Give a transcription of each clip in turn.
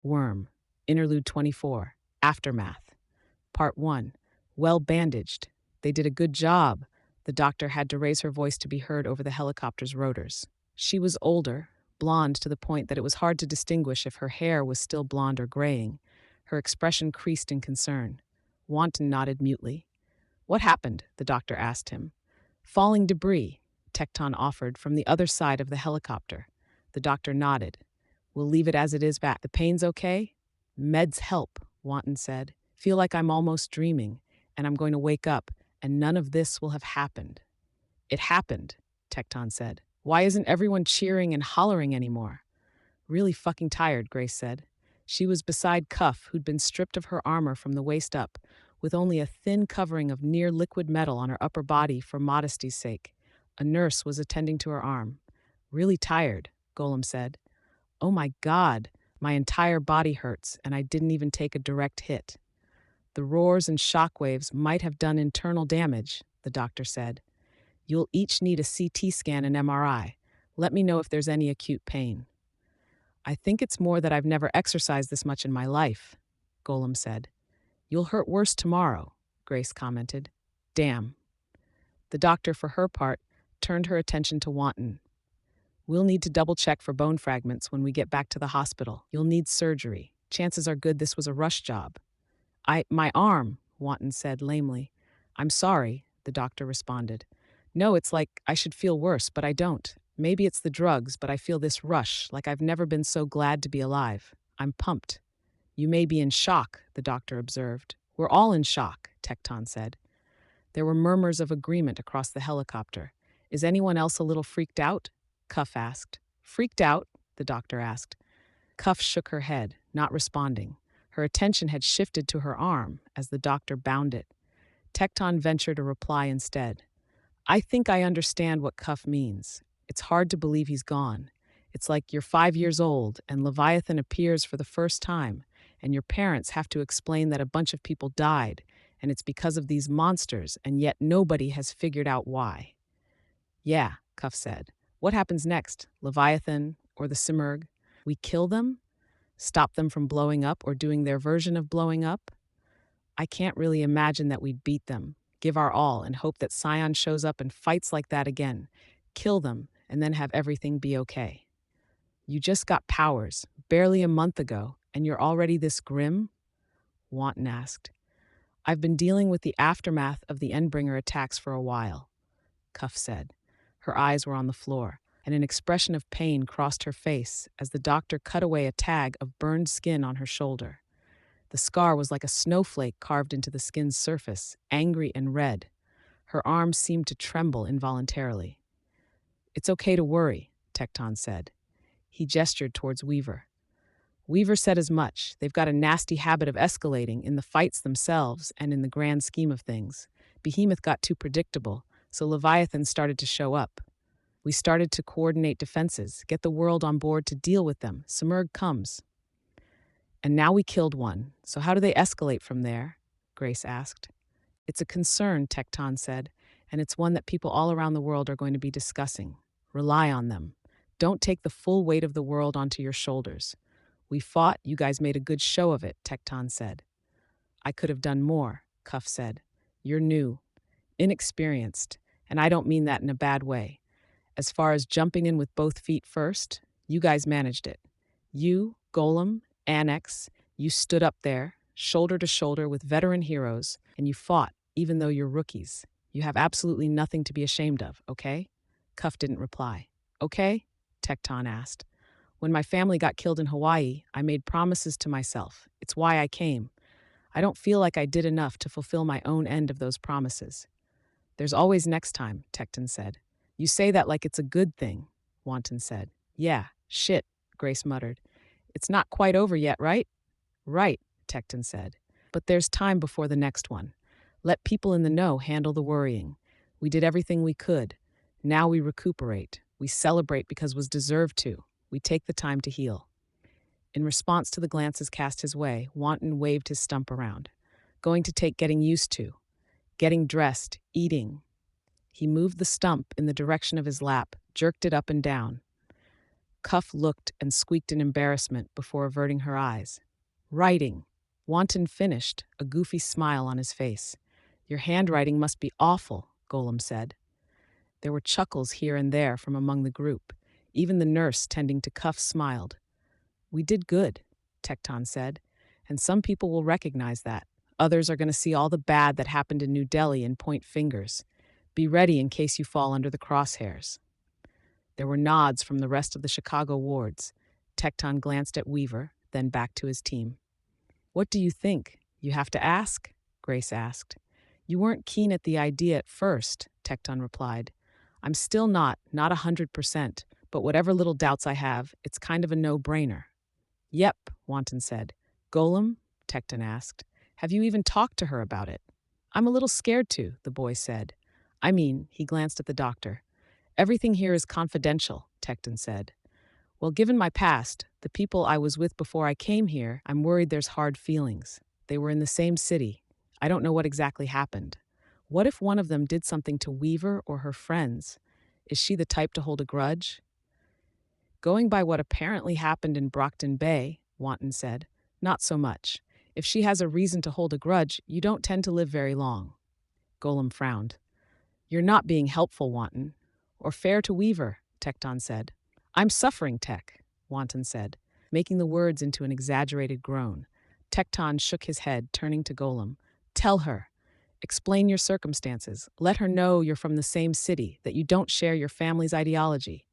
Worm. Interlude 24. Aftermath. Part 1. Well bandaged. They did a good job. The doctor had to raise her voice to be heard over the helicopter's rotors. She was older, blonde to the point that it was hard to distinguish if her hair was still blonde or graying. Her expression creased in concern. Wanton nodded mutely. What happened? The doctor asked him. Falling debris, Tecton offered from the other side of the helicopter. The doctor nodded. We'll leave it as it is back. The pain's okay? Meds help, Wanton said. Feel like I'm almost dreaming, and I'm going to wake up, and none of this will have happened. It happened, Tecton said. Why isn't everyone cheering and hollering anymore? Really fucking tired, Grace said. She was beside Cuff, who'd been stripped of her armor from the waist up, with only a thin covering of near-liquid metal on her upper body for modesty's sake. A nurse was attending to her arm. Really tired, Golem said. Oh my God, my entire body hurts, and I didn't even take a direct hit. The roars and shockwaves might have done internal damage, the doctor said. You'll each need a CT scan and MRI. Let me know if there's any acute pain. I think it's more that I've never exercised this much in my life, Golem said. You'll hurt worse tomorrow, Grace commented. Damn. The doctor, for her part, turned her attention to Wanton. We'll need to double-check for bone fragments when we get back to the hospital. You'll need surgery. Chances are good this was a rush job. My arm, Wanton said lamely. I'm sorry, the doctor responded. No, it's like I should feel worse, but I don't. Maybe it's the drugs, but I feel this rush, like I've never been so glad to be alive. I'm pumped. You may be in shock, the doctor observed. We're all in shock, Tecton said. There were murmurs of agreement across the helicopter. Is anyone else a little freaked out? Cuff asked. Freaked out? The doctor asked. Cuff shook her head, not responding. Her attention had shifted to her arm as the doctor bound it. Tecton ventured a reply instead. I think I understand what Cuff means. It's hard to believe he's gone. It's like you're 5 years old and Leviathan appears for the first time, and your parents have to explain that a bunch of people died, and it's because of these monsters, and yet nobody has figured out why. Yeah, Cuff said. What happens next? Leviathan or the Simurgh? We kill them? Stop them from blowing up or doing their version of blowing up? I can't really imagine that we'd beat them, give our all, and hope that Scion shows up and fights like that again. Kill them, and then have everything be okay. You just got powers, barely a month ago, and you're already this grim? Wanton asked. I've been dealing with the aftermath of the Endbringer attacks for a while, Cuff said. Her eyes were on the floor, and an expression of pain crossed her face as the doctor cut away a tag of burned skin on her shoulder. The scar was like a snowflake carved into the skin's surface, angry and red. Her arm seemed to tremble involuntarily. It's okay to worry, Tecton said. He gestured towards Weaver. Weaver said as much. They've got a nasty habit of escalating in the fights themselves and in the grand scheme of things. Behemoth got too predictable, so Leviathan started to show up. We started to coordinate defenses, get the world on board to deal with them. Simurgh comes. And now we killed one, so how do they escalate from there? Grace asked. It's a concern, Tecton said, and it's one that people all around the world are going to be discussing. Rely on them. Don't take the full weight of the world onto your shoulders. We fought, you guys made a good show of it, Tecton said. I could have done more, Cuff said. You're new, inexperienced, and I don't mean that in a bad way. As far as jumping in with both feet first, you guys managed it. You, Golem, Annex, you stood up there, shoulder to shoulder with veteran heroes, and you fought, even though you're rookies. You have absolutely nothing to be ashamed of, okay? Cuff didn't reply. Okay? Tecton asked. When my family got killed in Hawaii, I made promises to myself. It's why I came. I don't feel like I did enough to fulfill my own end of those promises. There's always next time, Tecton said. You say that like it's a good thing, Wanton said. Yeah, shit, Grace muttered. It's not quite over yet, right? Right, Tecton said. But there's time before the next one. Let people in the know handle the worrying. We did everything we could. Now we recuperate. We celebrate because was deserved to. We take the time to heal. In response to the glances cast his way, Wanton waved his stump around. Going to take getting used to. Getting dressed, eating. He moved the stump in the direction of his lap, jerked it up and down. Cuff looked and squeaked in embarrassment before averting her eyes. Writing. Wanton finished, a goofy smile on his face. Your handwriting must be awful, Golem said. There were chuckles here and there from among the group. Even the nurse tending to Cuff smiled. We did good, Tecton said, and some people will recognize that. Others are going to see all the bad that happened in New Delhi and point fingers. Be ready in case you fall under the crosshairs. There were nods from the rest of the Chicago wards. Tecton glanced at Weaver, then back to his team. What do you think? You have to ask? Grace asked. You weren't keen at the idea at first, Tecton replied. I'm still not 100%, but whatever little doubts I have, it's kind of a no-brainer. Yep, Wanton said. Golem? Tecton asked. Have you even talked to her about it? I'm a little scared to, the boy said. I mean, he glanced at the doctor. Everything here is confidential, Tecton said. Well, given my past, the people I was with before I came here, I'm worried there's hard feelings. They were in the same city. I don't know what exactly happened. What if one of them did something to Weaver or her friends? Is she the type to hold a grudge? Going by what apparently happened in Brockton Bay, Wanton said, not so much. If she has a reason to hold a grudge, you don't tend to live very long. Golem frowned. You're not being helpful, Wanton. Or fair to Weaver, Tecton said. I'm suffering, Tech, Wanton said, making the words into an exaggerated groan. Tecton shook his head, turning to Golem. Tell her. Explain your circumstances. Let her know you're from the same city, that you don't share your family's ideology.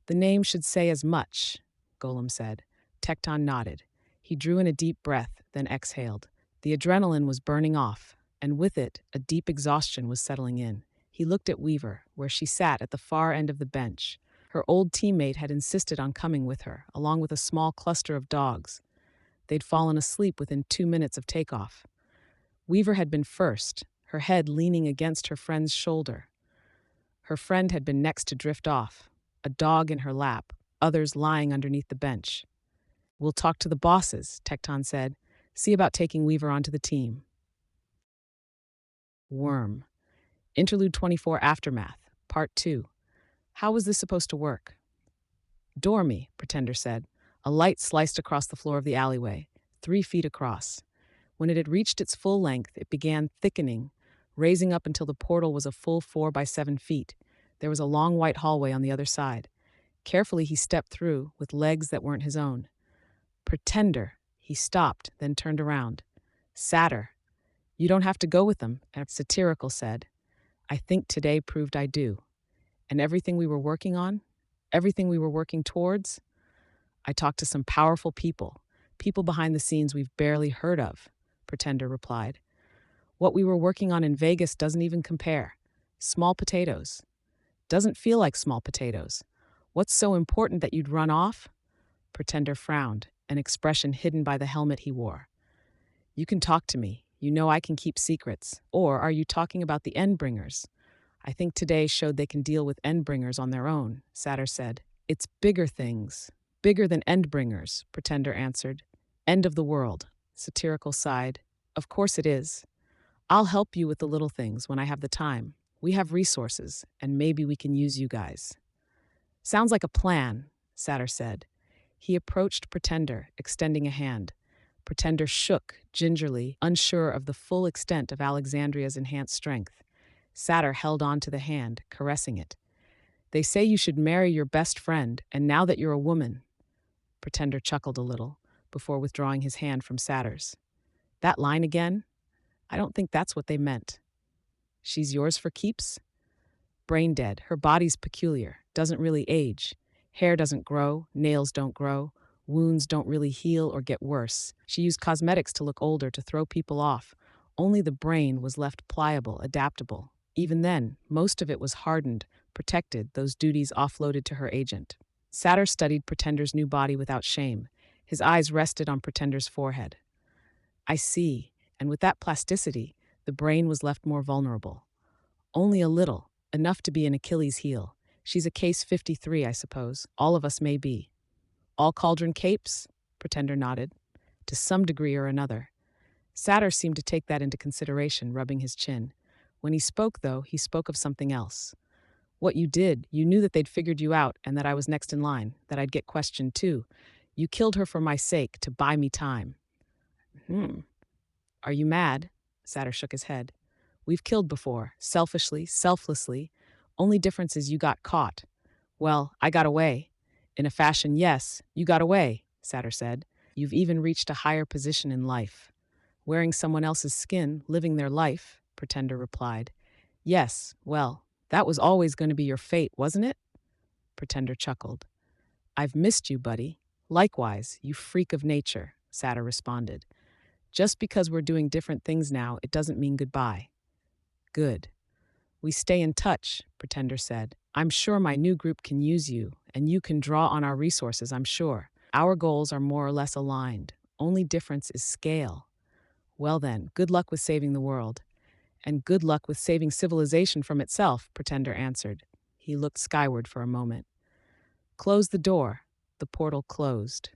The name should say as much, Golem said. Tecton nodded. He drew in a deep breath, then exhaled. The adrenaline was burning off, and with it, a deep exhaustion was settling in. He looked at Weaver, where she sat at the far end of the bench. Her old teammate had insisted on coming with her, along with a small cluster of dogs. They'd fallen asleep within 2 minutes of takeoff. Weaver had been first, her head leaning against her friend's shoulder. Her friend had been next to drift off, a dog in her lap, others lying underneath the bench. We'll talk to the bosses, Tecton said. See about taking Weaver onto the team. Worm. Interlude 24 Aftermath, Part 2. How was this supposed to work? Dormy, Pretender said. A light sliced across the floor of the alleyway, 3 feet across. When it had reached its full length, it began thickening, raising up until the portal was a full 4 by 7 feet. There was a long white hallway on the other side. Carefully he stepped through, with legs that weren't his own. Pretender. He stopped, then turned around. Satyr. You don't have to go with them, Satirical said. I think today proved I do. And everything we were working on? Everything we were working towards? I talked to some powerful people behind the scenes we've barely heard of, Pretender replied. What we were working on in Vegas doesn't even compare. Small potatoes. Doesn't feel like small potatoes. What's so important that you'd run off? Pretender frowned, an expression hidden by the helmet he wore. You can talk to me. You know I can keep secrets. Or are you talking about the Endbringers? I think today showed they can deal with Endbringers on their own, Satyr said. It's bigger things. Bigger than Endbringers, Pretender answered. End of the world, Satirical sighed. Of course it is. I'll help you with the little things when I have the time. We have resources, and maybe we can use you guys. Sounds like a plan, Satyr said. He approached Pretender, extending a hand. Pretender shook, gingerly, unsure of the full extent of Alexandria's enhanced strength. Satyr held on to the hand, caressing it. They say you should marry your best friend, and now that you're a woman. Pretender chuckled a little, before withdrawing his hand from Satyr's. That line again? I don't think that's what they meant. She's yours for keeps? Brain dead, her body's peculiar, doesn't really age. Hair doesn't grow, nails don't grow, wounds don't really heal or get worse. She used cosmetics to look older to throw people off. Only the brain was left pliable, adaptable. Even then, most of it was hardened, protected, those duties offloaded to her agent. Satyr studied Pretender's new body without shame. His eyes rested on Pretender's forehead. I see, and with that plasticity, the brain was left more vulnerable. Only a little, enough to be an Achilles heel. She's a case 53, I suppose. All of us may be. All cauldron capes? Pretender nodded. To some degree or another. Satyr seemed to take that into consideration, rubbing his chin. When he spoke, though, he spoke of something else. What you did, you knew that they'd figured you out and that I was next in line, that I'd get questioned too. You killed her for my sake, to buy me time. Hmm. Are you mad? Satter shook his head. We've killed before, selfishly, selflessly. Only difference is you got caught. Well, I got away. In a fashion, yes, you got away, Satter said. You've even reached a higher position in life. Wearing someone else's skin, living their life, Pretender replied. Yes, well, that was always going to be your fate, wasn't it? Pretender chuckled. I've missed you, buddy. Likewise, you freak of nature, Satter responded. Just because we're doing different things now, it doesn't mean goodbye. Good. We stay in touch, Pretender said. I'm sure my new group can use you, and you can draw on our resources, I'm sure. Our goals are more or less aligned. Only difference is scale. Well then, good luck with saving the world. And good luck with saving civilization from itself, Pretender answered. He looked skyward for a moment. Close the door. The portal closed.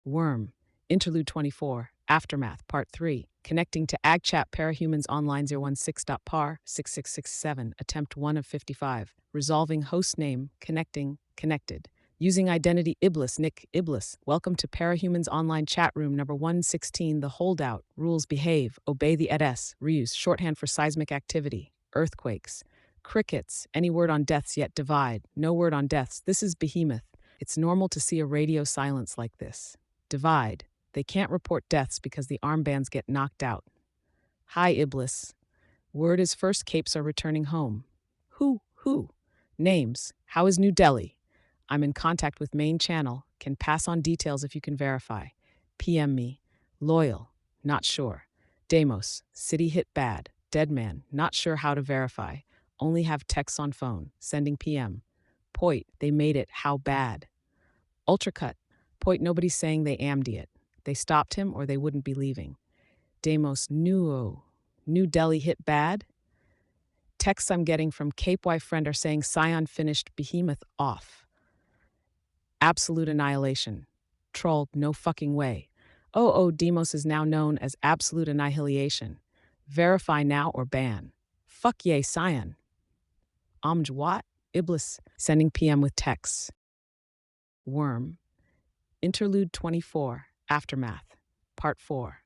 Worm. Interlude 24. Aftermath. Part 3. Connecting to AgChat Parahumans Online 016.par 6667. Attempt 1 of 55. Resolving host name. Connecting. Connected. Using identity Iblis. Nick Iblis. Welcome to Parahumans Online Chat Room number 116. The Holdout. Rules behave. Obey the EDS. Reuse. Shorthand for seismic activity. Earthquakes. Crickets. Any word on deaths yet divide. No word on deaths. This is Behemoth. It's normal to see a radio silence like this. Divide. They can't report deaths because the armbands get knocked out. Hi, Iblis. Word is first capes are returning home. Who? Names. How is New Delhi? I'm in contact with main channel. Can pass on details if you can verify. PM me. Loyal. Not sure. Deimos. City hit bad. Dead man. Not sure how to verify. Only have texts on phone. Sending PM. Poit. They made it. How bad? Ultracut. Point, nobody's saying they amned it. They stopped him or they wouldn't be leaving. Deimos, New Delhi hit bad? Texts I'm getting from Cape Wife friend are saying Scion finished Behemoth off. Absolute annihilation. Troll, no fucking way. Deimos is now known as Absolute Annihilation. Verify now or ban. Fuck yay, Scion. Omj what? Iblis, sending PM with texts. Worm. Interlude 24. Aftermath. Part 4.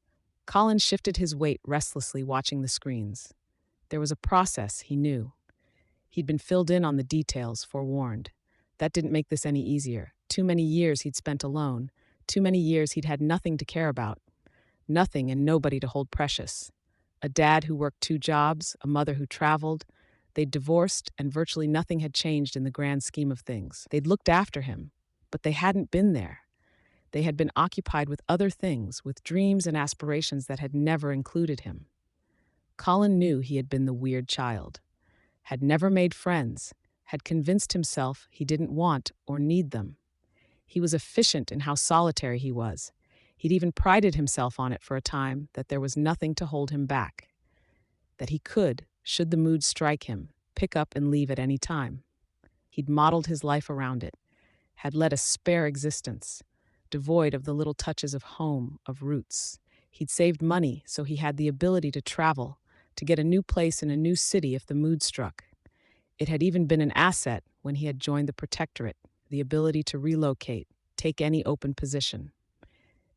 Colin shifted his weight restlessly watching the screens. There was a process, he knew. He'd been filled in on the details, forewarned. That didn't make this any easier. Too many years he'd spent alone. Too many years he'd had nothing to care about. Nothing and nobody to hold precious. A dad who worked 2 jobs, a mother who traveled. They'd divorced, and virtually nothing had changed in the grand scheme of things. They'd looked after him, but they hadn't been there. They had been occupied with other things, with dreams and aspirations that had never included him. Colin knew he had been the weird child, had never made friends, had convinced himself he didn't want or need them. He was efficient in how solitary he was. He'd even prided himself on it for a time, that there was nothing to hold him back, that he could, should the mood strike him, pick up and leave at any time. He'd modeled his life around it, had led a spare existence, devoid of the little touches of home, of roots. He'd saved money so he had the ability to travel, to get a new place in a new city if the mood struck. It had even been an asset when he had joined the Protectorate, the ability to relocate, take any open position.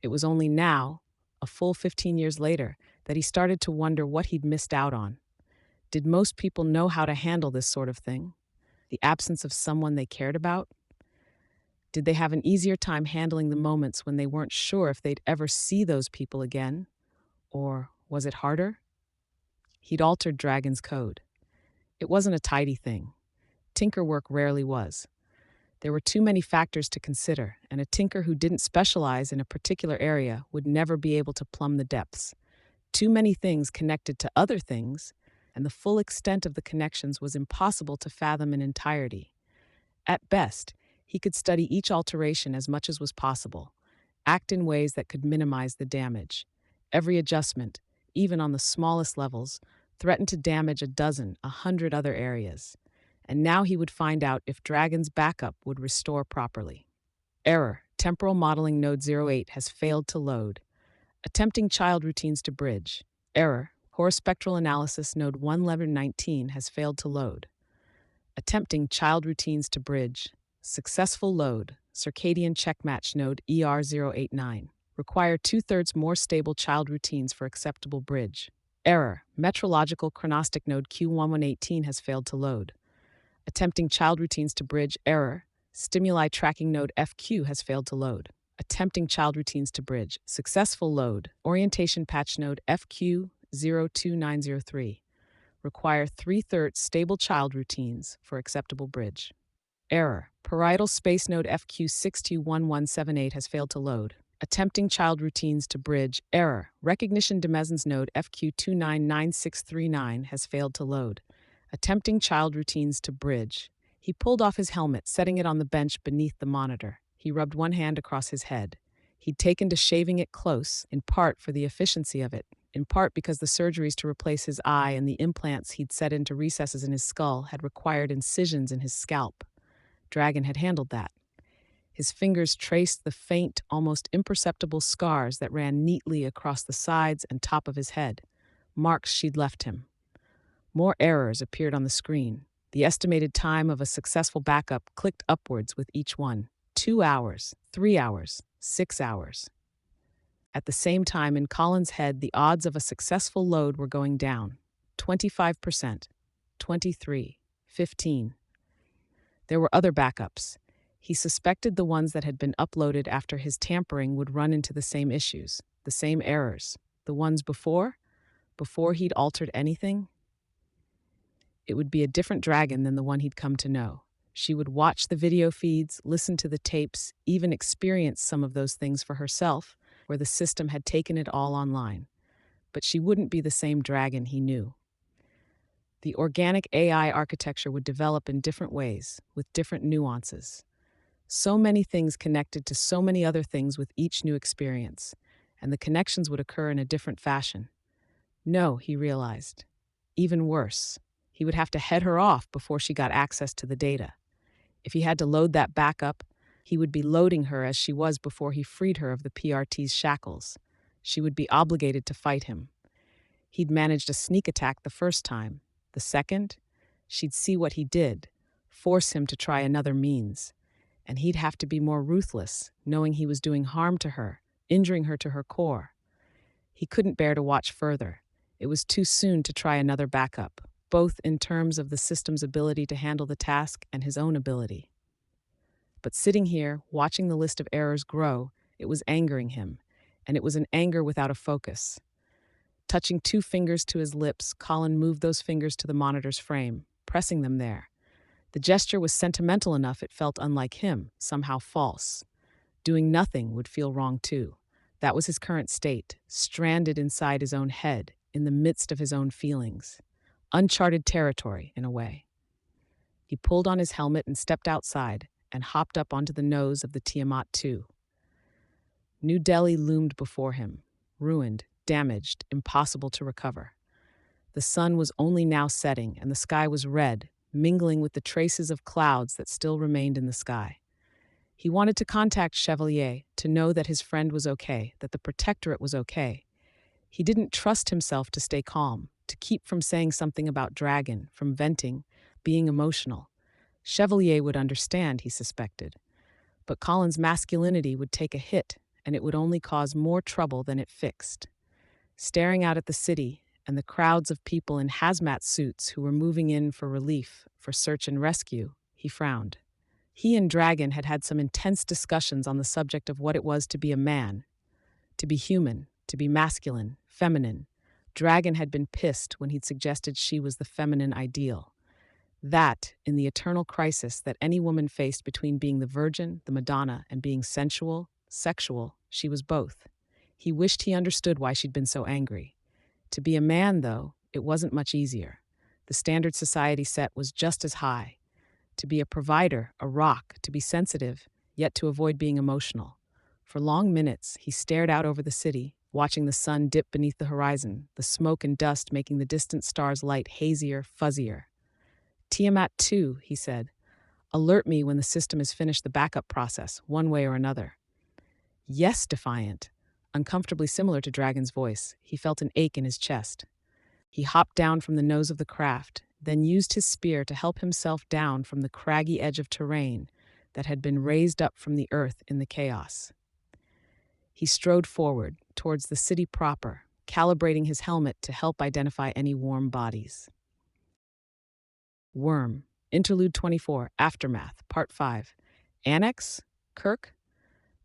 It was only now, a full 15 years later, that he started to wonder what he'd missed out on. Did most people know how to handle this sort of thing? The absence of someone they cared about? Did they have an easier time handling the moments when they weren't sure if they'd ever see those people again? Or was it harder? He'd altered Dragon's code. It wasn't a tidy thing. Tinker work rarely was. There were too many factors to consider, and a tinker who didn't specialize in a particular area would never be able to plumb the depths. Too many things connected to other things, and the full extent of the connections was impossible to fathom in entirety. At best, he could study each alteration as much as was possible, act in ways that could minimize the damage. Every adjustment, even on the smallest levels, threatened to damage a dozen, 100 other areas. And now he would find out if Dragon's backup would restore properly. Error. Temporal modeling node 08 has failed to load. Attempting child routines to bridge. Error. Core spectral analysis node 1119 has failed to load. Attempting child routines to bridge. Successful load. Circadian checkmatch node ER089. Require two-thirds more stable child routines for acceptable bridge. Error. Metrological chronostic node Q1118 has failed to load. Attempting child routines to bridge. Error. Stimuli tracking node FQ has failed to load. Attempting child routines to bridge. Successful load. Orientation patch node FQ02903. Require three-thirds stable child routines for acceptable bridge. Error. Parietal space node FQ621178 has failed to load. Attempting child routines to bridge. Error. Recognition demesnes node FQ299639 has failed to load. Attempting child routines to bridge. He pulled off his helmet, setting it on the bench beneath the monitor. He rubbed one hand across his head. He'd taken to shaving it close, in part for the efficiency of it, in part because the surgeries to replace his eye and the implants he'd set into recesses in his skull had required incisions in his scalp. Dragon had handled that. His fingers traced the faint, almost imperceptible scars that ran neatly across the sides and top of his head, marks she'd left him. More errors appeared on the screen. The estimated time of a successful backup clicked upwards with each one. 2 hours, 3 hours, 6 hours. At the same time, in Colin's head, the odds of a successful load were going down. 25%, 23, 15. There were other backups. He suspected the ones that had been uploaded after his tampering would run into the same issues, the same errors. The ones before he'd altered anything? It would be a different Dragon than the one he'd come to know. She would watch the video feeds, listen to the tapes, even experience some of those things for herself, where the system had taken it all online. But she wouldn't be the same Dragon he knew. The organic AI architecture would develop in different ways, with different nuances. So many things connected to so many other things with each new experience, and the connections would occur in a different fashion. No, he realized. Even worse, he would have to head her off before she got access to the data. If he had to load that backup, he would be loading her as she was before he freed her of the PRT's shackles. She would be obligated to fight him. He'd managed a sneak attack the first time. The second, she'd see what he did, force him to try another means. And he'd have to be more ruthless, knowing he was doing harm to her, injuring her to her core. He couldn't bear to watch further. It was too soon to try another backup, both in terms of the system's ability to handle the task and his own ability. But sitting here, watching the list of errors grow, it was angering him, and it was an anger without a focus. Touching 2 fingers to his lips, Colin moved those fingers to the monitor's frame, pressing them there. The gesture was sentimental enough it felt unlike him, somehow false. Doing nothing would feel wrong too. That was his current state, stranded inside his own head, in the midst of his own feelings. Uncharted territory, in a way. He pulled on his helmet and stepped outside, and hopped up onto the nose of the Tiamat II. New Delhi loomed before him, ruined, damaged, impossible to recover. The sun was only now setting, and the sky was red, mingling with the traces of clouds that still remained in the sky. He wanted to contact Chevalier to know that his friend was okay, that the Protectorate was okay. He didn't trust himself to stay calm, to keep from saying something about Dragon, from venting, being emotional. Chevalier would understand, he suspected. But Colin's masculinity would take a hit, and it would only cause more trouble than it fixed. Staring out at the city, and the crowds of people in hazmat suits who were moving in for relief, for search and rescue, he frowned. He and Dragon had had some intense discussions on the subject of what it was to be a man, to be human, to be masculine, feminine. Dragon had been pissed when he'd suggested she was the feminine ideal. That, in the eternal crisis that any woman faced between being the Virgin, the Madonna, and being sensual, sexual, she was both. He wished he understood why she'd been so angry. To be a man, though, it wasn't much easier. The standard society set was just as high. To be a provider, a rock, to be sensitive, yet to avoid being emotional. For long minutes, he stared out over the city, watching the sun dip beneath the horizon, the smoke and dust making the distant stars' light hazier, fuzzier. Tiamat 2, he said. Alert me when the system has finished the backup process, one way or another. Yes, Defiant. Uncomfortably similar to Dragon's voice, he felt an ache in his chest. He hopped down from the nose of the craft, then used his spear to help himself down from the craggy edge of terrain that had been raised up from the earth in the chaos. He strode forward towards the city proper, calibrating his helmet to help identify any warm bodies. Worm, Interlude 24, Aftermath, Part 5. Annex? Kirk?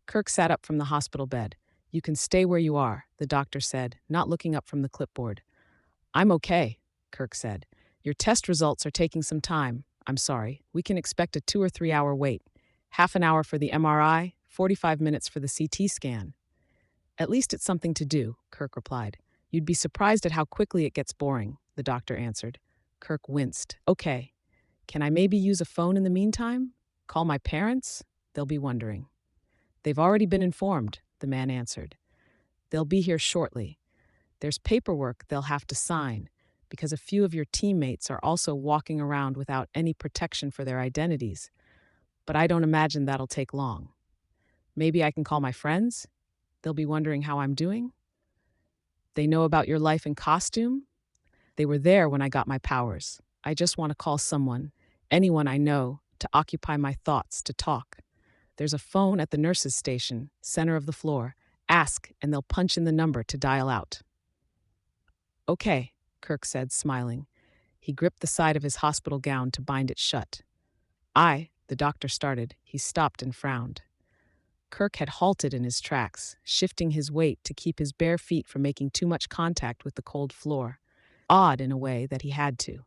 Kirk sat up from the hospital bed. You can stay where you are, the doctor said, not looking up from the clipboard. I'm okay, Kirk said. Your test results are taking some time. I'm sorry. We can expect a 2 or 3 hour wait. Half an hour for the MRI, 45 minutes for the CT scan. At least it's something to do, Kirk replied. You'd be surprised at how quickly it gets boring, the doctor answered. Kirk winced. Okay. Can I maybe use a phone in the meantime? Call my parents? They'll be wondering. They've already been informed, the man answered. They'll be here shortly. There's paperwork they'll have to sign, because a few of your teammates are also walking around without any protection for their identities. But I don't imagine that'll take long. Maybe I can call my friends? They'll be wondering how I'm doing. They know about your life in costume? They were there when I got my powers. I just want to call someone, anyone I know, to occupy my thoughts, to talk. There's a phone at the nurses' station, center of the floor. Ask, and they'll punch in the number to dial out. Okay, Kirk said, smiling. He gripped the side of his hospital gown to bind it shut. The doctor started. He stopped and frowned. Kirk had halted in his tracks, shifting his weight to keep his bare feet from making too much contact with the cold floor. Odd in a way that he had to,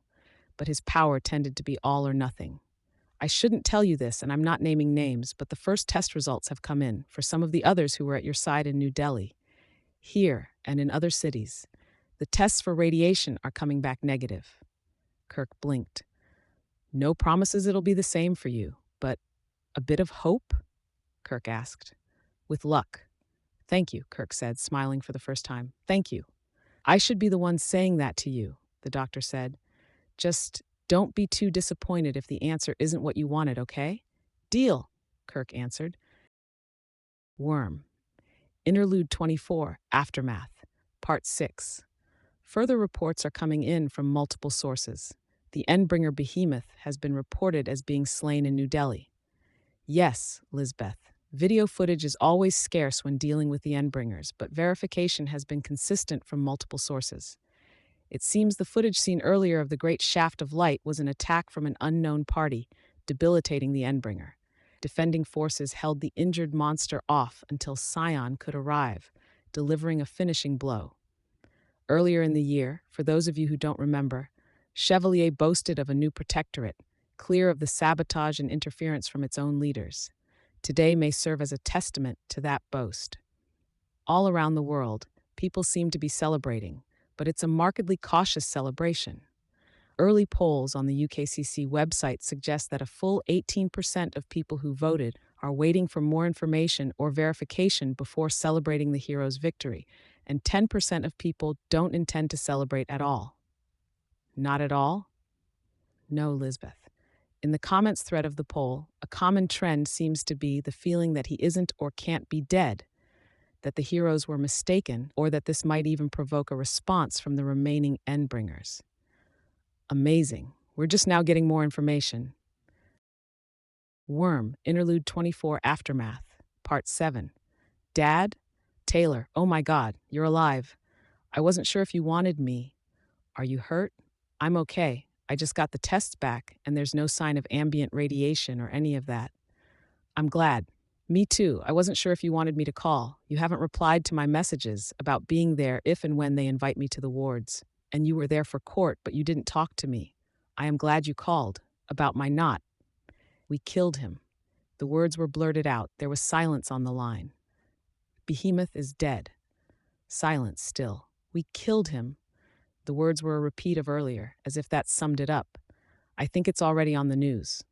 but his power tended to be all or nothing. I shouldn't tell you this, and I'm not naming names, but the first test results have come in for some of the others who were at your side in New Delhi. Here and in other cities, the tests for radiation are coming back negative. Kirk blinked. No promises it'll be the same for you, but a bit of hope? Kirk asked. With luck. Thank you, Kirk said, smiling for the first time. Thank you. I should be the one saying that to you, the doctor said. Just don't be too disappointed if the answer isn't what you wanted, okay? Deal, Kirk answered. Worm. Interlude 24, Aftermath, Part 6. Further reports are coming in from multiple sources. The Endbringer behemoth has been reported as being slain in New Delhi. Yes, Lisbeth. Video footage is always scarce when dealing with the Endbringers, but verification has been consistent from multiple sources. It seems the footage seen earlier of the great shaft of light was an attack from an unknown party, debilitating the Endbringer. Defending forces held the injured monster off until Scion could arrive, delivering a finishing blow. Earlier in the year, for those of you who don't remember, Chevalier boasted of a new protectorate, clear of the sabotage and interference from its own leaders. Today may serve as a testament to that boast. All around the world, people seem to be celebrating, but it's a markedly cautious celebration. Early polls on the UKCC website suggest that a full 18% of people who voted are waiting for more information or verification before celebrating the hero's victory, and 10% of people don't intend to celebrate at all. Not at all? No, Lisbeth. In the comments thread of the poll, a common trend seems to be the feeling that he isn't or can't be dead, that the heroes were mistaken, or that this might even provoke a response from the remaining Endbringers. Amazing. We're just now getting more information. Worm, Interlude 24, Aftermath, Part 7. Dad? Taylor, oh my God, you're alive. I wasn't sure if you wanted me. Are you hurt? I'm okay. I just got the tests back, and there's no sign of ambient radiation or any of that. I'm glad. Me too. I wasn't sure if you wanted me to call. You haven't replied to my messages about being there if and when they invite me to the wards. And you were there for court, but you didn't talk to me. I am glad you called. About my knot. We killed him. The words were blurted out. There was silence on the line. Behemoth is dead. Silence still. We killed him. The words were a repeat of earlier, as if that summed it up. I think it's already on the news.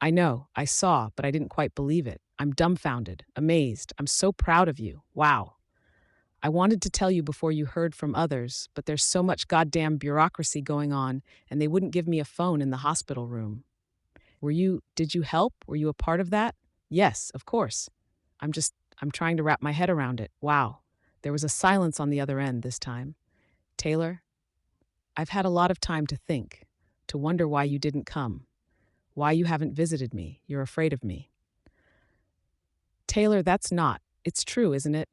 I know, I saw, but I didn't quite believe it. I'm dumbfounded, amazed. I'm so proud of you. Wow. I wanted to tell you before you heard from others, but there's so much goddamn bureaucracy going on, and they wouldn't give me a phone in the hospital room. Did you help? Were you a part of that? Yes, of course. I'm trying to wrap my head around it. Wow. There was a silence on the other end this time. Taylor, I've had a lot of time to think, to wonder why you didn't come, why you haven't visited me. You're afraid of me. Taylor, that's not. It's true, isn't it?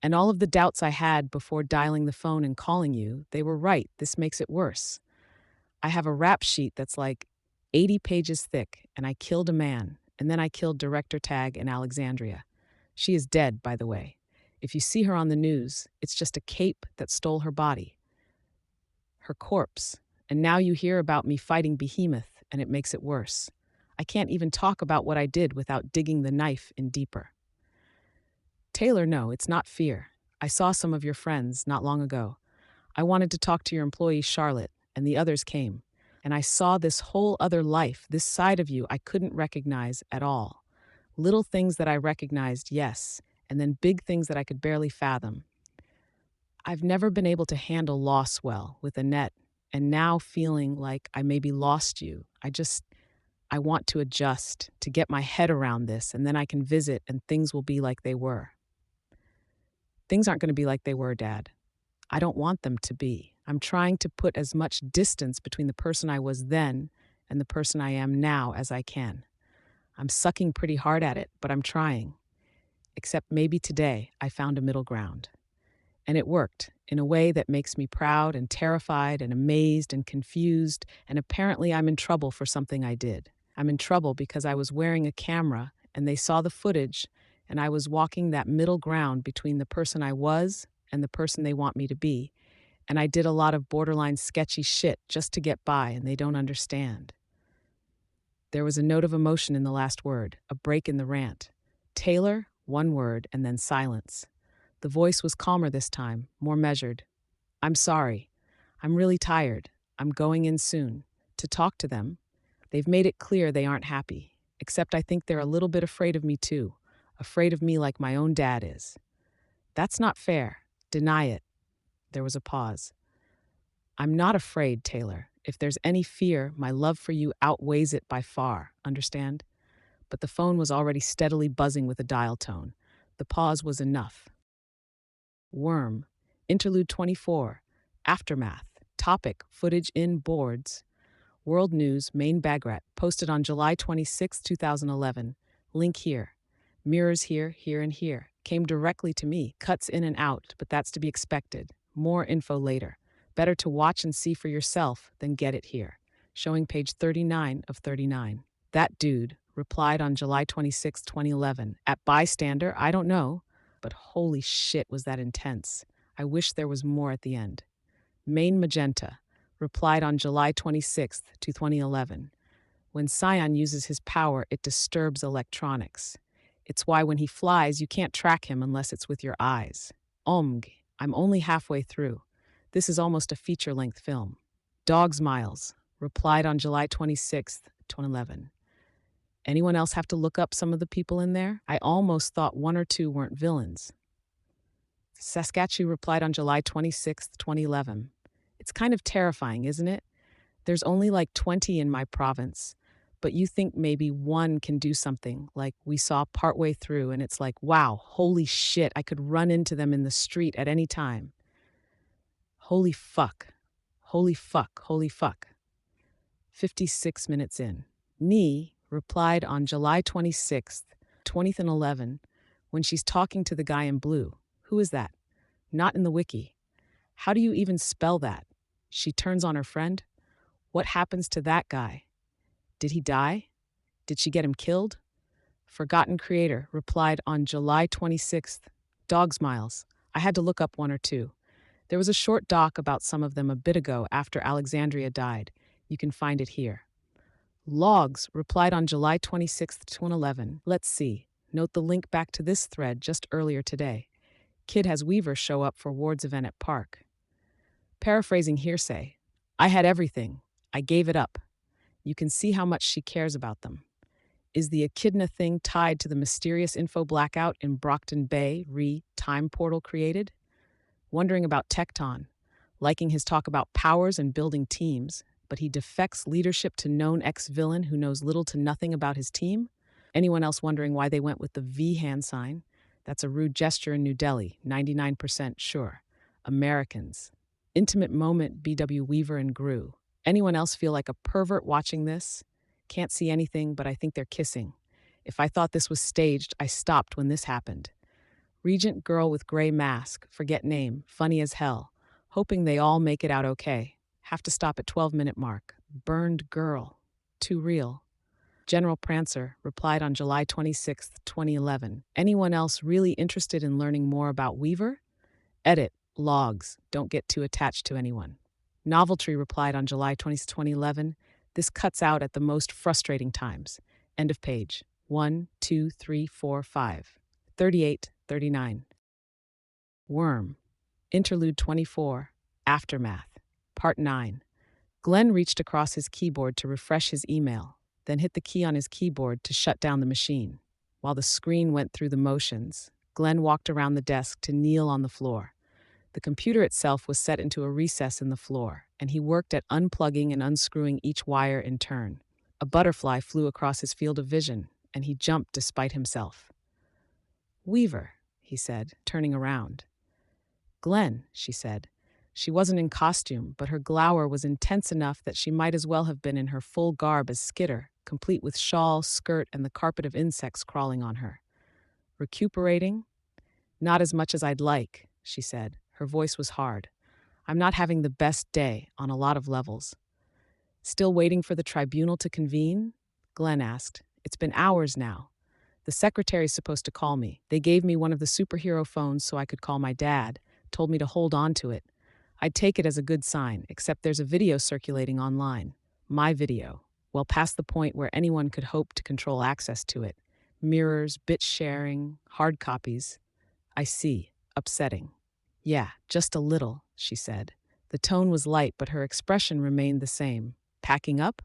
And all of the doubts I had before dialing the phone and calling you, they were right. This makes it worse. I have a rap sheet that's like 80 pages thick, and I killed a man, and then I killed Director Tag in Alexandria. She is dead, by the way. If you see her on the news, it's just a cape that stole her body, her corpse. And now you hear about me fighting Behemoth, and it makes it worse. I can't even talk about what I did without digging the knife in deeper. Taylor, no, it's not fear. I saw some of your friends not long ago. I wanted to talk to your employee, Charlotte, and the others came. And I saw this whole other life, this side of you I couldn't recognize at all. Little things that I recognized, yes, and then big things that I could barely fathom. I've never been able to handle loss well with Annette, and now feeling like I maybe lost you. I want to adjust, to get my head around this, and then I can visit and things will be like they were. Things aren't going to be like they were, Dad. I don't want them to be. I'm trying to put as much distance between the person I was then and the person I am now as I can. I'm sucking pretty hard at it, but I'm trying. Except maybe today I found a middle ground. And it worked in a way that makes me proud and terrified and amazed and confused, and apparently I'm in trouble for something I did. I'm in trouble because I was wearing a camera and they saw the footage, and I was walking that middle ground between the person I was and the person they want me to be, and I did a lot of borderline sketchy shit just to get by, and they don't understand. There was a note of emotion in the last word, a break in the rant. Taylor, one word, and then silence. The voice was calmer this time, more measured. I'm sorry. I'm really tired. I'm going in soon. To talk to them. They've made it clear they aren't happy. Except I think they're a little bit afraid of me too. Afraid of me like my own dad is. That's not fair. Deny it. There was a pause. I'm not afraid, Taylor. If there's any fear, my love for you outweighs it by far. Understand? But the phone was already steadily buzzing with a dial tone. The pause was enough. Worm. Interlude 24. Aftermath. Topic. Footage in boards. World News, Main Bagrat. Posted on July 26, 2011. Link here. Mirrors here, here, and here. Came directly to me. Cuts in and out, but that's to be expected. More info later. Better to watch and see for yourself than get it here. Showing page 39 of 39. That dude replied on July 26, 2011. At bystander, I don't know, but holy shit was that intense. I wish there was more at the end. Main Magenta replied on July 26, 2011. When Scion uses his power, it disturbs electronics. It's why when he flies, you can't track him unless it's with your eyes. Omg, I'm only halfway through. This is almost a feature-length film. Dogs Miles replied on July 26, 2011. Anyone else have to look up some of the people in there? I almost thought one or two weren't villains. Saskatchewan replied on July 26, 2011. It's kind of terrifying, isn't it? There's only like 20 in my province, but you think maybe one can do something, like we saw partway through, and it's like, wow, holy shit, I could run into them in the street at any time. Holy fuck. Holy fuck. Holy fuck. 56 minutes in. Nee replied on July 26th, 2011, when she's talking to the guy in blue. Who is that? Not in the wiki. How do you even spell that? She turns on her friend. What happens to that guy? Did he die? Did she get him killed? Forgotten Creator replied on July 26th. Dogs Miles. I had to look up one or two. There was a short doc about some of them a bit ago after Alexandria died. You can find it here. Logs replied on July 26th, 2011. Let's see. Note the link back to this thread just earlier today. Kid has Weaver show up for Ward's event at Park. Paraphrasing hearsay. I had everything. I gave it up. You can see how much she cares about them. Is the Echidna thing tied to the mysterious info blackout in Brockton Bay time portal created? Wondering about Tecton, liking his talk about powers and building teams, but he defects leadership to known ex-villain who knows little to nothing about his team? Anyone else wondering why they went with the V hand sign? That's a rude gesture in New Delhi, 99% sure. Americans. Intimate moment, B.W. Weaver and Gru. Anyone else feel like a pervert watching this? Can't see anything, but I think they're kissing. If I thought this was staged, I stopped when this happened. Regent girl with gray mask, forget name, funny as hell. Hoping they all make it out okay. Have to stop at 12-minute mark. Burned girl. Too real. General Prancer replied on July 26, 2011. Anyone else really interested in learning more about Weaver? Edit. Logs. Don't get too attached to anyone. Noveltree replied on July 20, 2011. This cuts out at the most frustrating times. End of page. 1, 2, 3, 4, 5. 38, 39. Worm. Interlude 24. Aftermath. Part 9. Glenn reached across his keyboard to refresh his email, then hit the key on his keyboard to shut down the machine. While the screen went through the motions, Glenn walked around the desk to kneel on the floor. The computer itself was set into a recess in the floor, and he worked at unplugging and unscrewing each wire in turn. A butterfly flew across his field of vision, and he jumped despite himself. "Weaver," he said, turning around. "Glenn," she said. She wasn't in costume, but her glower was intense enough that she might as well have been in her full garb as Skitter, complete with shawl, skirt, and the carpet of insects crawling on her. "Recuperating?" "Not as much as I'd like," she said. Her voice was hard. "I'm not having the best day on a lot of levels." "Still waiting for the tribunal to convene?" Glenn asked. "It's been hours now. The secretary's supposed to call me. They gave me one of the superhero phones so I could call my dad, told me to hold on to it. I'd take it as a good sign, except there's a video circulating online. My video. Well past the point where anyone could hope to control access to it. Mirrors, bit sharing, hard copies. I see. Upsetting." "Yeah, just a little," she said. The tone was light, but her expression remained the same. "Packing up?"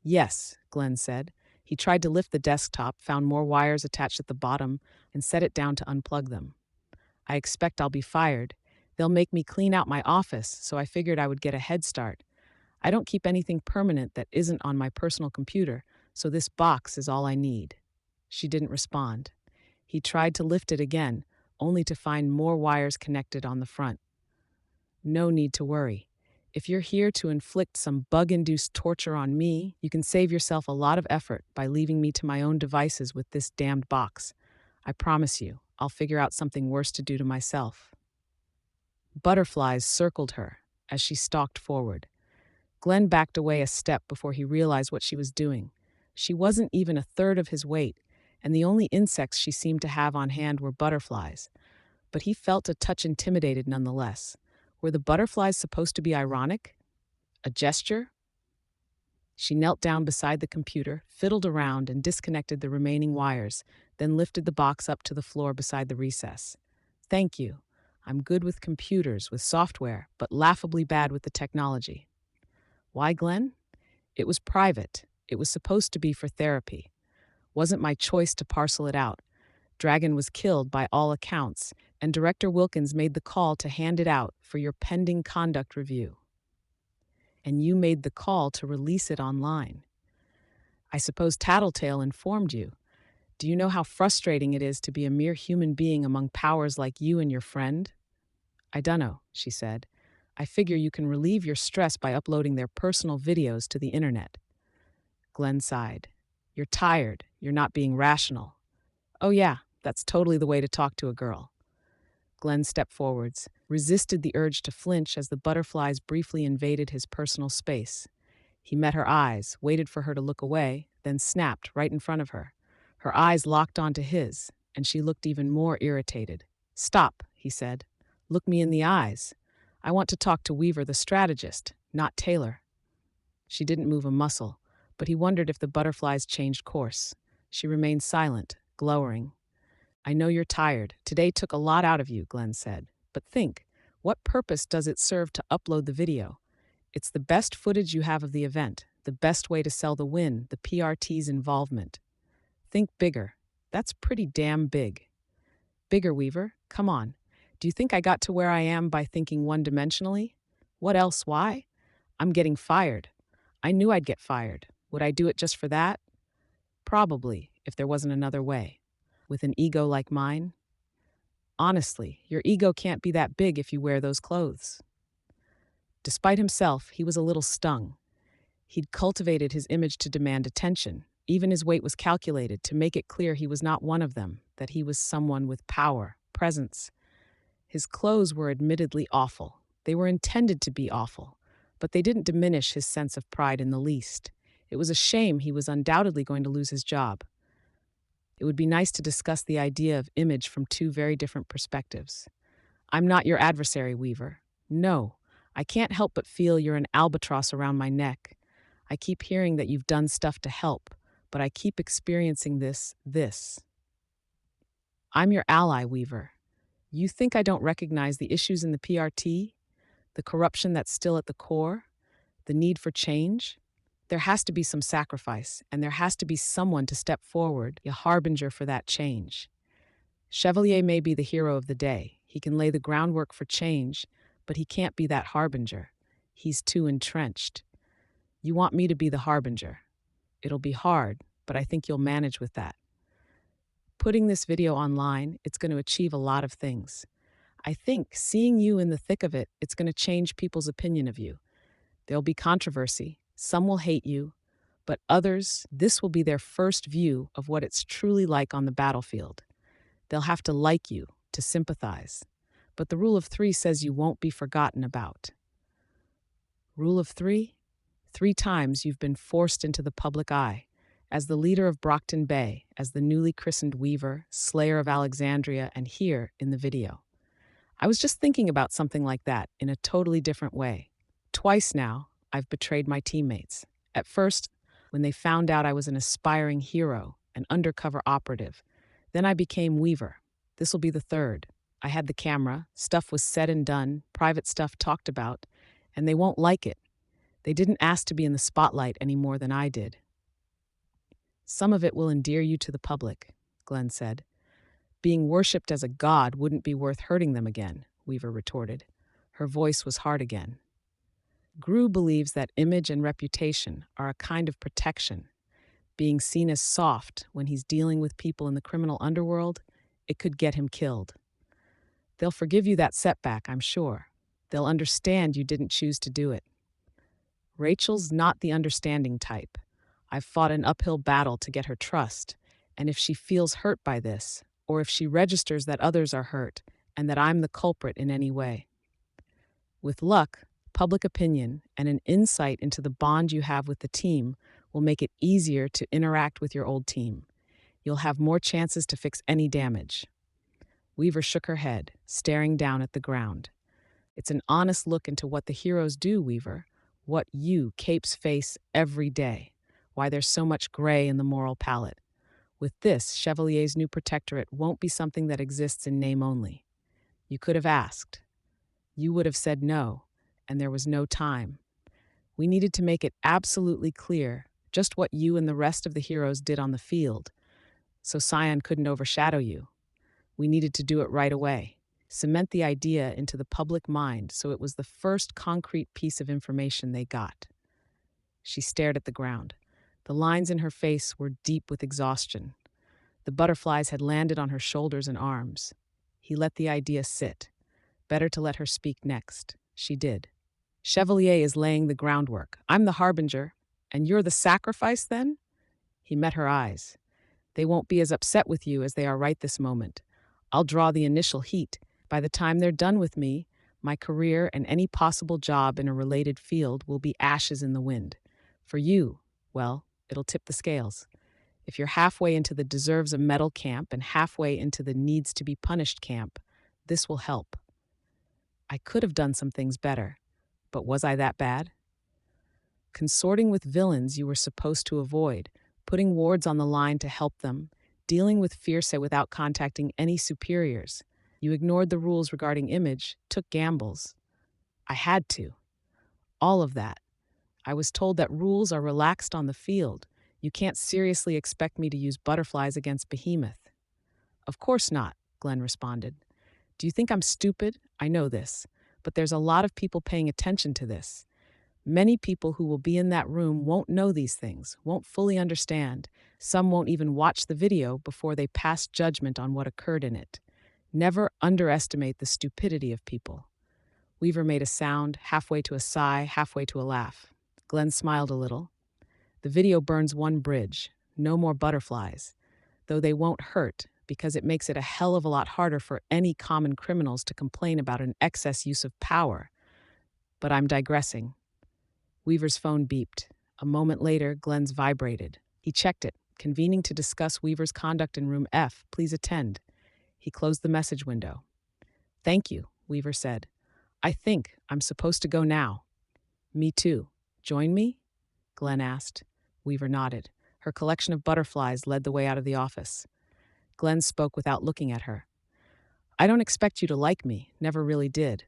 "Yes," Glenn said. He tried to lift the desktop, found more wires attached at the bottom, and set it down to unplug them. "I expect I'll be fired. They'll make me clean out my office, so I figured I would get a head start. I don't keep anything permanent that isn't on my personal computer, so this box is all I need." She didn't respond. He tried to lift it again, only to find more wires connected on the front. "No need to worry. If you're here to inflict some bug-induced torture on me, you can save yourself a lot of effort by leaving me to my own devices with this damned box. I promise you, I'll figure out something worse to do to myself." Butterflies circled her as she stalked forward. Glenn backed away a step before he realized what she was doing. She wasn't even a third of his weight, and the only insects she seemed to have on hand were butterflies. But he felt a touch intimidated nonetheless. Were the butterflies supposed to be ironic? A gesture? She knelt down beside the computer, fiddled around, and disconnected the remaining wires, then lifted the box up to the floor beside the recess. "Thank you. I'm good with computers, with software, but laughably bad with the technology." "Why, Glenn?" "It was private. It was supposed to be for therapy. Wasn't my choice to parcel it out. Dragon was killed by all accounts, and Director Wilkins made the call to hand it out for your pending conduct review. And you made the call to release it online. I suppose Tattletale informed you. Do you know how frustrating it is to be a mere human being among powers like you and your friend?" "I dunno," she said. "I figure you can relieve your stress by uploading their personal videos to the internet." Glenn sighed. "You're tired. You're not being rational." "Oh yeah, that's totally the way to talk to a girl." Glenn stepped forwards, resisted the urge to flinch as the butterflies briefly invaded his personal space. He met her eyes, waited for her to look away, then snapped right in front of her. Her eyes locked onto his, and she looked even more irritated. "Stop," he said. "Look me in the eyes. I want to talk to Weaver the strategist, not Taylor." She didn't move a muscle, but he wondered if the butterflies changed course. She remained silent, glowering. "I know you're tired. Today took a lot out of you," Glenn said. "But think, what purpose does it serve to upload the video? It's the best footage you have of the event, the best way to sell the win, the PRT's involvement. Think bigger. That's pretty damn big." "Bigger, Weaver? Come on. Do you think I got to where I am by thinking one-dimensionally? What else? Why? I'm getting fired. I knew I'd get fired. Would I do it just for that? Probably, if there wasn't another way. With an ego like mine? Honestly, your ego can't be that big if you wear those clothes." Despite himself, he was a little stung. He'd cultivated his image to demand attention. Even his weight was calculated to make it clear he was not one of them, that he was someone with power, presence. His clothes were admittedly awful. They were intended to be awful, but they didn't diminish his sense of pride in the least. It was a shame he was undoubtedly going to lose his job. It would be nice to discuss the idea of image from two very different perspectives. I'm not your adversary, Weaver. No, I can't help but feel you're an albatross around my neck. I keep hearing that you've done stuff to help, but I keep experiencing this. I'm your ally, Weaver. You think I don't recognize the issues in the PRT? The corruption that's still at the core? The need for change? There has to be some sacrifice, and there has to be someone to step forward, a harbinger for that change. Chevalier may be the hero of the day. He can lay the groundwork for change, but he can't be that harbinger. He's too entrenched. You want me to be the harbinger. It'll be hard, but I think you'll manage with that. Putting this video online, it's going to achieve a lot of things. I think seeing you in the thick of it, it's going to change people's opinion of you. There'll be controversy. Some will hate you, but others, this will be their first view of what it's truly like on the battlefield. They'll have to like you, to sympathize. But the rule of 3 says you won't be forgotten about. Rule of 3? 3 times you've been forced into the public eye. As the leader of Brockton Bay, as the newly christened Weaver, Slayer of Alexandria, and here in the video. I was just thinking about something like that in a totally different way. Twice now, I've betrayed my teammates. At first, when they found out I was an aspiring hero, an undercover operative. Then I became Weaver. This will be the third. I had the camera, stuff was said and done, private stuff talked about, and they won't like it. They didn't ask to be in the spotlight any more than I did. Some of it will endear you to the public, Glenn said. Being worshipped as a god wouldn't be worth hurting them again, Weaver retorted. Her voice was hard again. Gru believes that image and reputation are a kind of protection. Being seen as soft when he's dealing with people in the criminal underworld, it could get him killed. They'll forgive you that setback, I'm sure. They'll understand you didn't choose to do it. Rachel's not the understanding type. I've fought an uphill battle to get her trust, and if she feels hurt by this, or if she registers that others are hurt and that I'm the culprit in any way. With luck, public opinion, and an insight into the bond you have with the team will make it easier to interact with your old team. You'll have more chances to fix any damage. Weaver shook her head, staring down at the ground. It's an honest look into what the heroes do, Weaver, what you, Capes, face every day, why there's so much gray in the moral palette. With this, Chevalier's new protectorate won't be something that exists in name only. You could have asked. You would have said no, and there was no time. We needed to make it absolutely clear just what you and the rest of the heroes did on the field, so Scion couldn't overshadow you. We needed to do it right away, cement the idea into the public mind so it was the first concrete piece of information they got. She stared at the ground. The lines in her face were deep with exhaustion. The butterflies had landed on her shoulders and arms. He let the idea sit. Better to let her speak next. She did. Chevalier is laying the groundwork. I'm the harbinger. And you're the sacrifice, then? He met her eyes. They won't be as upset with you as they are right this moment. I'll draw the initial heat. By the time they're done with me, my career and any possible job in a related field will be ashes in the wind. For you, well, it'll tip the scales. If you're halfway into the deserves a medal camp and halfway into the needs to be punished camp, this will help. I could have done some things better, but was I that bad? Consorting with villains you were supposed to avoid, putting wards on the line to help them, dealing with fierce without contacting any superiors. You ignored the rules regarding image, took gambles. I had to. All of that. I was told that rules are relaxed on the field. You can't seriously expect me to use butterflies against Behemoth. Of course not, Glenn responded. Do you think I'm stupid? I know this. But there's a lot of people paying attention to this. Many people who will be in that room won't know these things, won't fully understand. Some won't even watch the video before they pass judgment on what occurred in it. Never underestimate the stupidity of people. Weaver made a sound, halfway to a sigh, halfway to a laugh. Glenn smiled a little. The video burns one bridge. No more butterflies. Though they won't hurt, because it makes it a hell of a lot harder for any common criminals to complain about an excess use of power. But I'm digressing. Weaver's phone beeped. A moment later, Glenn's vibrated. He checked it. Convening to discuss Weaver's conduct in room F. Please attend. He closed the message window. Thank you, Weaver said. I think I'm supposed to go now. Me too. Join me? Glenn asked. Weaver nodded. Her collection of butterflies led the way out of the office. Glenn spoke without looking at her. I don't expect you to like me, never really did.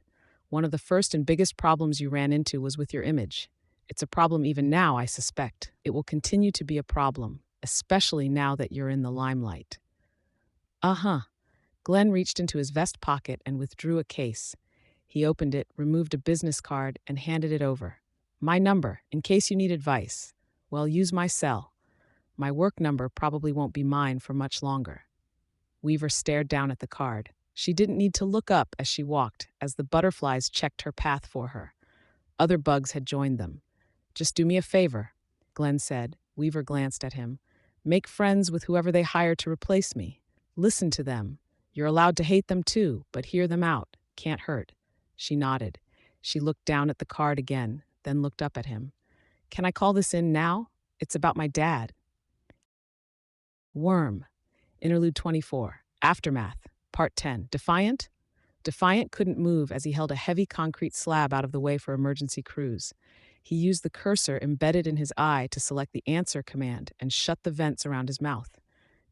One of the first and biggest problems you ran into was with your image. It's a problem even now, I suspect. It will continue to be a problem, especially now that you're in the limelight. Uh-huh. Glenn reached into his vest pocket and withdrew a case. He opened it, removed a business card, and handed it over. My number, in case you need advice. Well, use my cell. My work number probably won't be mine for much longer. Weaver stared down at the card. She didn't need to look up as she walked, as the butterflies checked her path for her. Other bugs had joined them. Just do me a favor, Glenn said. Weaver glanced at him. Make friends with whoever they hire to replace me. Listen to them. You're allowed to hate them too, but hear them out. Can't hurt. She nodded. She looked down at the card again, then looked up at him. Can I call this in now? It's about my dad. Worm. Interlude 24. Aftermath. Part 10. Defiant? Defiant couldn't move as he held a heavy concrete slab out of the way for emergency crews. He used the cursor embedded in his eye to select the answer command and shut the vents around his mouth.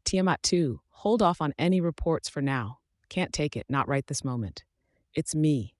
Tiamat 2, hold off on any reports for now. Can't take it, not right this moment. It's me.